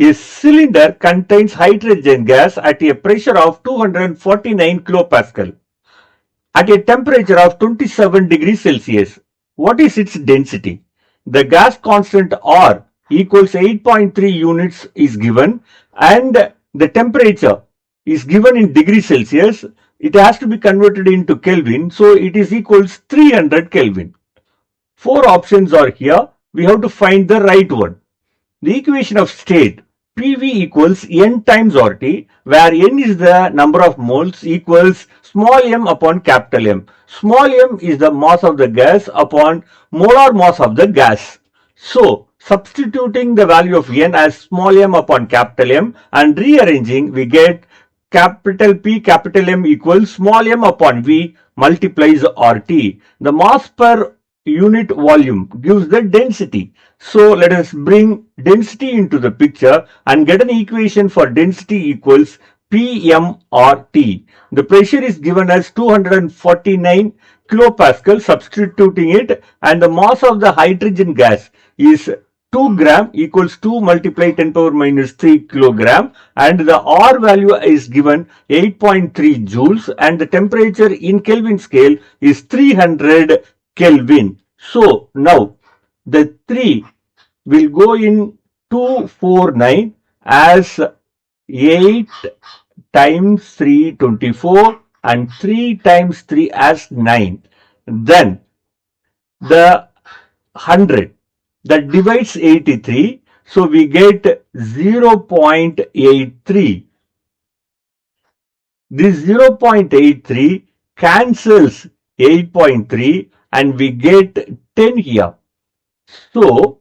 A cylinder contains hydrogen gas at a pressure of 249 kilopascal at a temperature of 27 degrees Celsius. What is its density? The gas constant R equals 8.3 units is given, and the temperature is given in degrees Celsius. It has to be converted into Kelvin, so it is equals 300 Kelvin. Four options are here. We have to find the right one. The equation of state PV equals N times RT, where N is the number of moles, equals small m upon capital M. Small m is the mass of the gas upon molar mass of the gas. So, substituting the value of N as small m upon capital M and rearranging, we get capital P capital M equals small m upon V multiplies RT. The mass per unit volume gives the density. So let us bring density into the picture and get an equation for density equals PMRT. The pressure is given as 249 kilopascal, substituting it, and the mass of the hydrogen gas is 2 gram equals 2 multiplied 10 power minus 3 kilogram, and the R value is given 8.3 joules, and the temperature in Kelvin scale is 300 Kelvin. So now the 3 will go in 249 as 8 times 3 24 and 3 times 3 as 9. Then the 100 that divides 83, so we get 0.83. This 0.83 cancels 8.3 and we get 10 here. So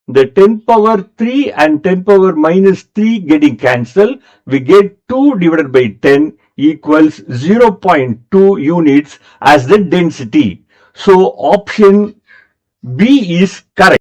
the 10 power 3 and 10 power minus 3 getting cancelled, we get 2 divided by 10 equals 0.2 units as the density. So option B is correct.